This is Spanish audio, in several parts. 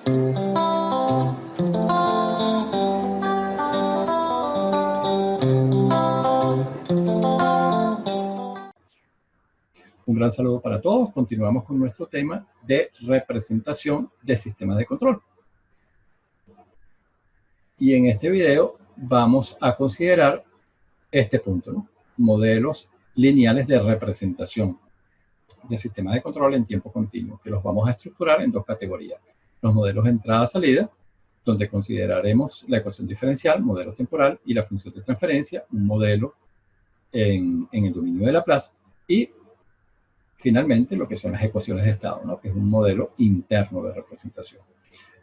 Un gran saludo para todos. Continuamos con nuestro tema de representación de sistemas de control. Y en este video vamos a considerar este punto, ¿no? Modelos lineales de representación de sistemas de control en tiempo continuo, que los vamos a estructurar en dos categorías. Los modelos de entrada-salida, donde consideraremos la ecuación diferencial, modelo temporal, y la función de transferencia, un modelo en el dominio de Laplace, y finalmente lo que son las ecuaciones de estado, ¿no? Que es un modelo interno de representación.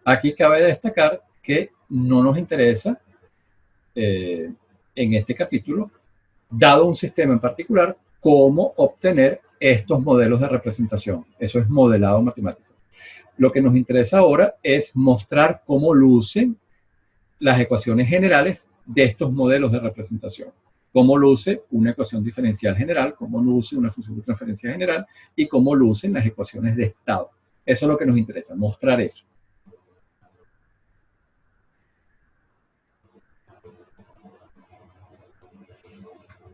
Aquí cabe destacar que no nos interesa en este capítulo, dado un sistema en particular, cómo obtener estos modelos de representación. Eso es modelado matemático. Lo que nos interesa ahora es mostrar cómo lucen las ecuaciones generales de estos modelos de representación. Cómo luce una ecuación diferencial general, cómo luce una función de transferencia general y cómo lucen las ecuaciones de estado. Eso es lo que nos interesa, mostrar eso.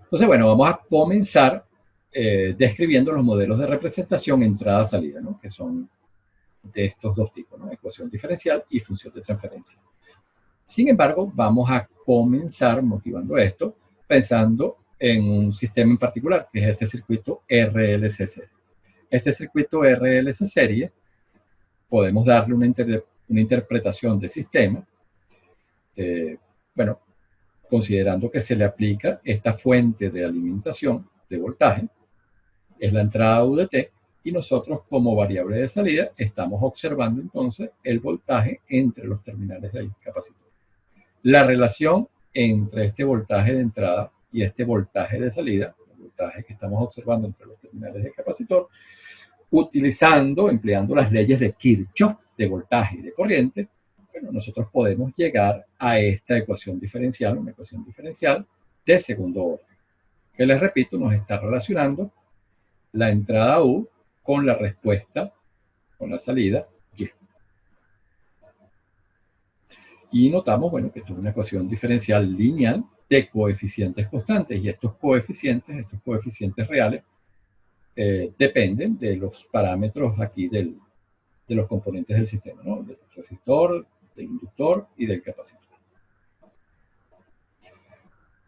Entonces, bueno, vamos a comenzar describiendo los modelos de representación entrada-salida, ¿no? Que son de estos dos tipos, ¿no? Ecuación diferencial y función de transferencia. Sin embargo, vamos a comenzar motivando esto pensando en un sistema en particular, que es este circuito RLC serie. Este circuito RLC serie, podemos darle una interpretación de sistema, bueno, considerando que se le aplica esta fuente de alimentación de voltaje, es la entrada UDT, y nosotros como variable de salida estamos observando entonces el voltaje entre los terminales del capacitor. La relación entre este voltaje de entrada y este voltaje de salida, el voltaje que estamos observando entre los terminales del capacitor, empleando las leyes de Kirchhoff de voltaje y de corriente, bueno, nosotros podemos llegar a esta ecuación diferencial, una ecuación diferencial de segundo orden, que les repito, nos está relacionando la entrada U con la respuesta, con la salida Y. Y notamos, bueno, que esto es una ecuación diferencial lineal de coeficientes constantes, y estos coeficientes reales, dependen de los parámetros aquí de los componentes del sistema, ¿no? Del resistor, del inductor y del capacitor.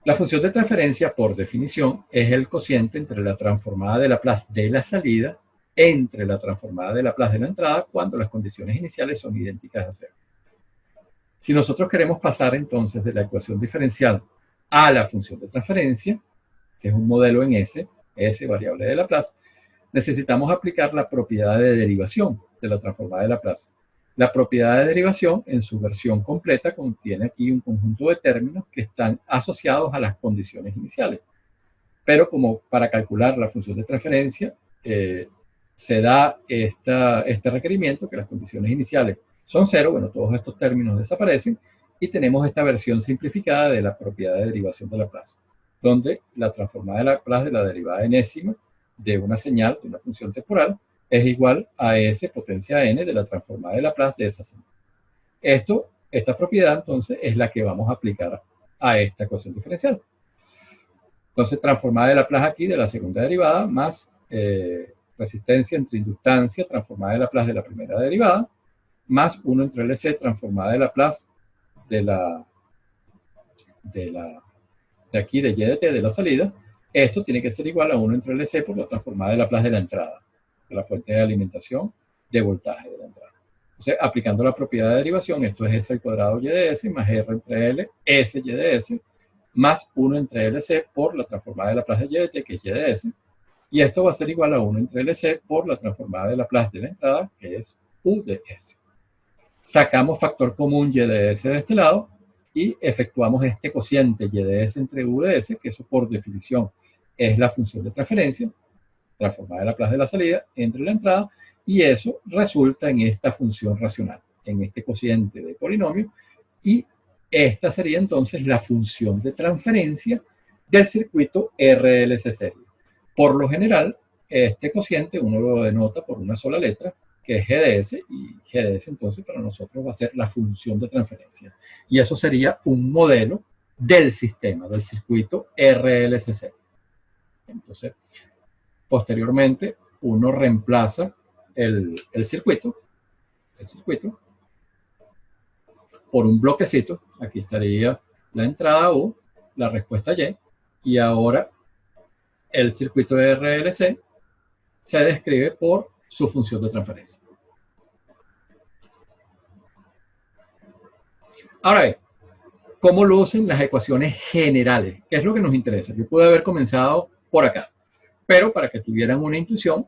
La función de transferencia, por definición, es el cociente entre la transformada de Laplace de la salida entre la transformada de Laplace de la entrada cuando las condiciones iniciales son idénticas a cero. Si nosotros queremos pasar entonces de la ecuación diferencial a la función de transferencia, que es un modelo en S variable de Laplace, necesitamos aplicar la propiedad de derivación de la transformada de Laplace. La propiedad de derivación, en su versión completa, contiene aquí un conjunto de términos que están asociados a las condiciones iniciales. Pero como para calcular la función de transferencia, se da este requerimiento, que las condiciones iniciales son cero, bueno, todos estos términos desaparecen, y tenemos esta versión simplificada de la propiedad de derivación de Laplace, donde la transformada de Laplace de la derivada enésima de una señal, de una función temporal, es igual a S potencia n de la transformada de Laplace de esa señal. Esta propiedad, entonces, es la que vamos a aplicar a esta ecuación diferencial. Entonces, transformada de Laplace aquí de la segunda derivada, más resistencia entre inductancia, transformada de Laplace de la primera derivada, más 1 entre LC, transformada de Laplace de aquí, de Y de T, de la salida. Esto tiene que ser igual a 1 entre LC por la transformada de Laplace de la entrada, de la fuente de alimentación de voltaje de la entrada. Entonces, aplicando la propiedad de derivación, esto es S al cuadrado Y de S más R entre L, S Y de S, más 1 entre LC por la transformada de Laplace de Y de T, que es Y de S, y esto va a ser igual a 1 entre LC por la transformada de Laplace de la entrada, que es U de S. Sacamos factor común Y de S de este lado y efectuamos este cociente Y de S entre U de S, que eso por definición es la función de transferencia, transformada de Laplace de la salida entre la entrada, y eso resulta en esta función racional, en este cociente de polinomio, y esta sería entonces la función de transferencia del circuito RLC serie. Por lo general, este cociente uno lo denota por una sola letra, que es GDS, y GDS entonces para nosotros va a ser la función de transferencia. Y eso sería un modelo del sistema, del circuito RLCC. Entonces, posteriormente, uno reemplaza el circuito por un bloquecito. Aquí estaría la entrada U, la respuesta Y, y ahora el circuito de RLC se describe por su función de transferencia. Ahora bien, ¿cómo lucen las ecuaciones generales? ¿Qué es lo que nos interesa? Yo pude haber comenzado por acá, pero para que tuvieran una intuición,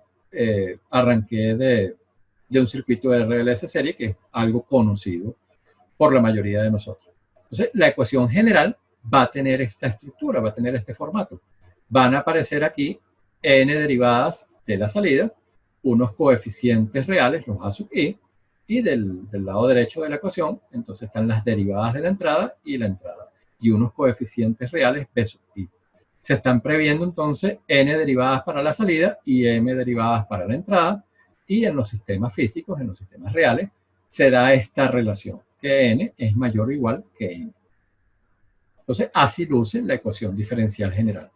arranqué de un circuito de RLS serie que es algo conocido por la mayoría de nosotros. Entonces, la ecuación general va a tener esta estructura, va a tener este formato. Van a aparecer aquí n derivadas de la salida, unos coeficientes reales, los a sub i, y del lado derecho de la ecuación, entonces están las derivadas de la entrada, y unos coeficientes reales b sub i. Se están previendo entonces n derivadas para la salida y m derivadas para la entrada, y en los sistemas físicos, en los sistemas reales, se da esta relación, que n es mayor o igual que n. Entonces, así luce la ecuación diferencial general.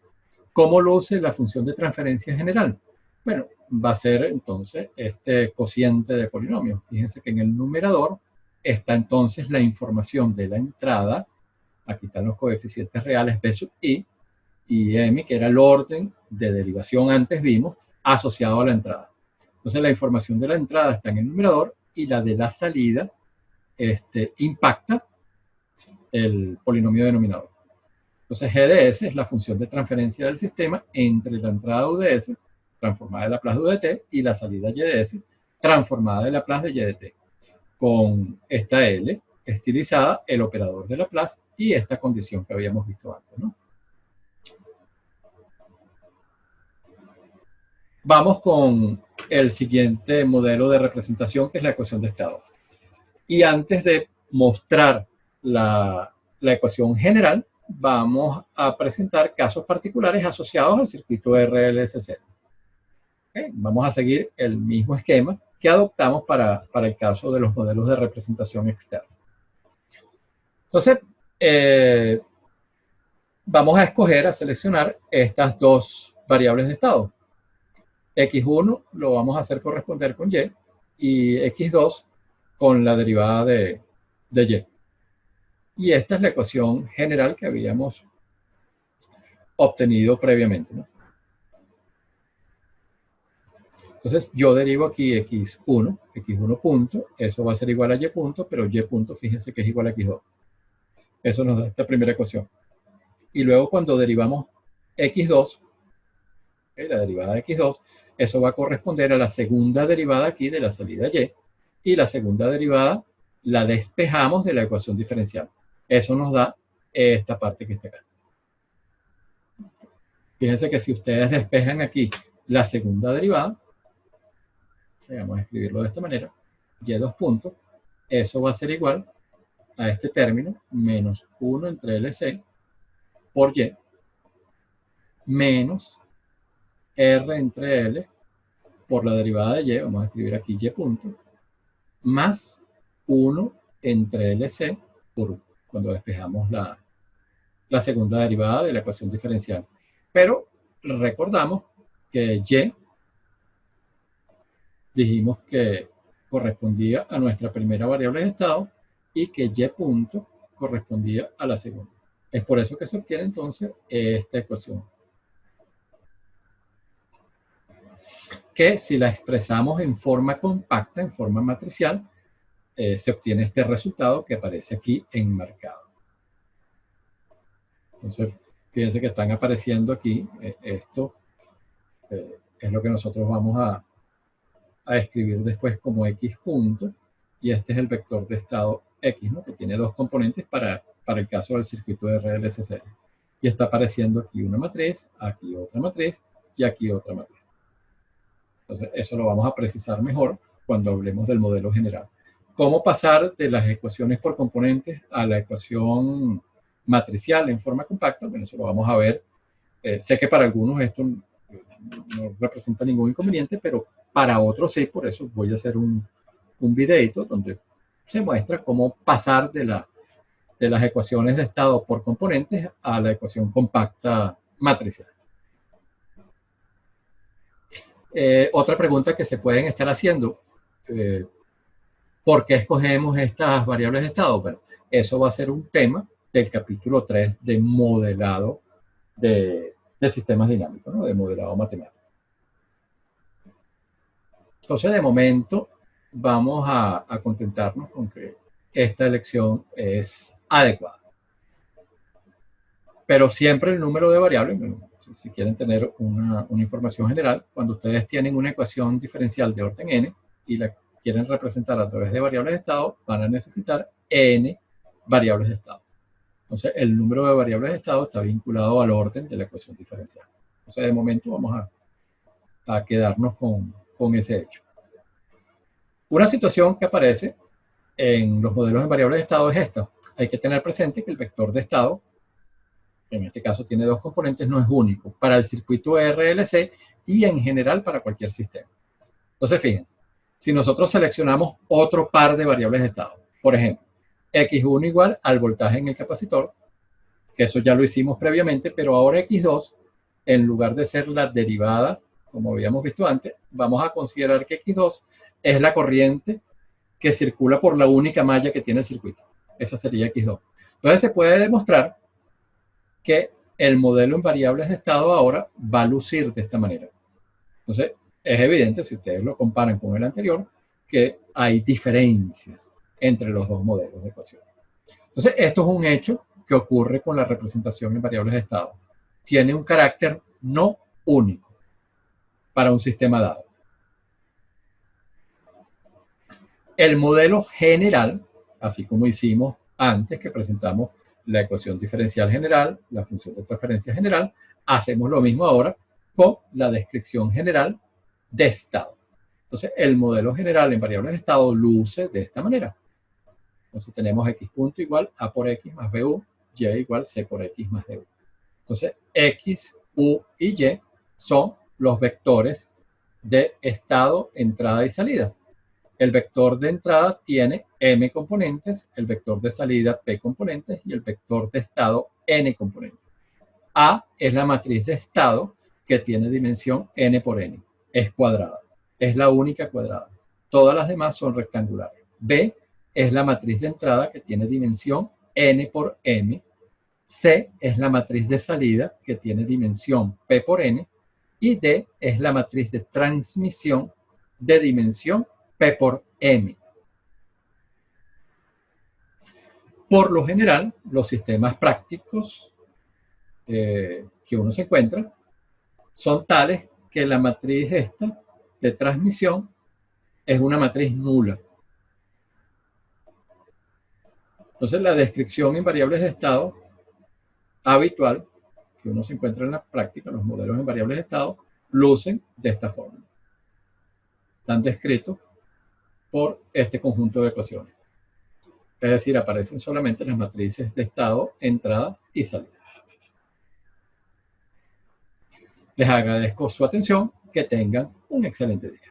¿Cómo luce la función de transferencia general? Bueno, va a ser entonces este cociente de polinomios. Fíjense que en el numerador está entonces la información de la entrada. Aquí están los coeficientes reales b sub i y m, que era el orden de derivación antes vimos, asociado a la entrada. Entonces la información de la entrada está en el numerador y la de la salida impacta el polinomio denominador. Entonces GDS es la función de transferencia del sistema entre la entrada UDS, transformada de Laplace de UDT, y la salida YDS, transformada de Laplace de YDT, con esta L estilizada, el operador de Laplace y esta condición que habíamos visto antes, ¿no? Vamos con el siguiente modelo de representación, que es la ecuación de estado. Y antes de mostrar la ecuación general, vamos a presentar casos particulares asociados al circuito RLSC. ¿Okay? Vamos a seguir el mismo esquema que adoptamos para el caso de los modelos de representación externa. Entonces, vamos a escoger, a seleccionar estas dos variables de estado. X1 lo vamos a hacer corresponder con Y y X2 con la derivada de Y. Y esta es la ecuación general que habíamos obtenido previamente, ¿no? Entonces, yo derivo aquí x1 punto, eso va a ser igual a y punto, pero y punto, fíjense que es igual a x2. Eso nos da esta primera ecuación. Y luego cuando derivamos x2, la derivada de x2, eso va a corresponder a la segunda derivada aquí de la salida y la segunda derivada la despejamos de la ecuación diferencial. Eso nos da esta parte que está acá. Fíjense que si ustedes despejan aquí la segunda derivada, vamos a escribirlo de esta manera, y2 puntos, eso va a ser igual a este término, menos 1 entre LC por Y, menos R entre L por la derivada de Y, vamos a escribir aquí Y punto, más 1 entre LC por cuando despejamos la segunda derivada de la ecuación diferencial. Pero recordamos que Y dijimos que correspondía a nuestra primera variable de estado y que Y punto correspondía a la segunda. Es por eso que se obtiene entonces esta ecuación, que si la expresamos en forma compacta, en forma matricial, se obtiene este resultado que aparece aquí enmarcado. Entonces, fíjense que están apareciendo aquí, esto es lo que nosotros vamos a escribir después como X punto, y este es el vector de estado X, ¿no? Que tiene dos componentes para el caso del circuito de RLSC. Y está apareciendo aquí una matriz, aquí otra matriz, y aquí otra matriz. Entonces, eso lo vamos a precisar mejor cuando hablemos del modelo general. ¿Cómo pasar de las ecuaciones por componentes a la ecuación matricial en forma compacta? Bueno, eso lo vamos a ver. Sé que para algunos esto no representa ningún inconveniente, pero para otros sí, por eso voy a hacer un videito donde se muestra cómo pasar de las ecuaciones de estado por componentes a la ecuación compacta matricial. Otra pregunta que se pueden estar haciendo, ¿por qué escogemos estas variables de estado? Bueno, eso va a ser un tema del capítulo 3 de modelado de sistemas dinámicos, ¿no? De modelado matemático. Entonces, de momento, vamos a contentarnos con que esta elección es adecuada. Pero siempre el número de variables, bueno, si quieren tener una información general, cuando ustedes tienen una ecuación diferencial de orden n y la quieren representar a través de variables de estado, van a necesitar n variables de estado. Entonces, el número de variables de estado está vinculado al orden de la ecuación diferencial. Entonces, de momento vamos a quedarnos con ese hecho. Una situación que aparece en los modelos en variables de estado es esta. Hay que tener presente que el vector de estado, en este caso tiene dos componentes, no es único para el circuito RLC y en general para cualquier sistema. Entonces, fíjense, si nosotros seleccionamos otro par de variables de estado, por ejemplo, X1 igual al voltaje en el capacitor, que eso ya lo hicimos previamente, pero ahora X2, en lugar de ser la derivada, como habíamos visto antes, vamos a considerar que X2 es la corriente que circula por la única malla que tiene el circuito. Esa sería X2. Entonces se puede demostrar que el modelo en variables de estado ahora va a lucir de esta manera. Entonces, es evidente, si ustedes lo comparan con el anterior, que hay diferencias entre los dos modelos de ecuación. Entonces, esto es un hecho que ocurre con la representación en variables de estado. Tiene un carácter no único para un sistema dado. El modelo general, así como hicimos antes que presentamos la ecuación diferencial general, la función de transferencia general, hacemos lo mismo ahora con la descripción general de estado. Entonces, el modelo general en variables de estado luce de esta manera. Entonces, tenemos x punto igual a por x más bu, y igual c por x más du. Entonces, x, u y y son los vectores de estado, entrada y salida. El vector de entrada tiene m componentes, el vector de salida p componentes y el vector de estado n componentes. A es la matriz de estado que tiene dimensión n por n. Es cuadrada. Es la única cuadrada. Todas las demás son rectangulares. B es la matriz de entrada que tiene dimensión n por m. C es la matriz de salida que tiene dimensión p por n. Y D es la matriz de transmisión de dimensión P por M. Por lo general, los sistemas prácticos que uno se encuentra son tales que la matriz esta de transmisión es una matriz nula. Entonces, la descripción en variables de estado habitual que uno se encuentra en la práctica, los modelos en variables de estado, lucen de esta forma. Están descritos por este conjunto de ecuaciones. Es decir, aparecen solamente las matrices de estado, entrada y salida. Les agradezco su atención. Que tengan un excelente día.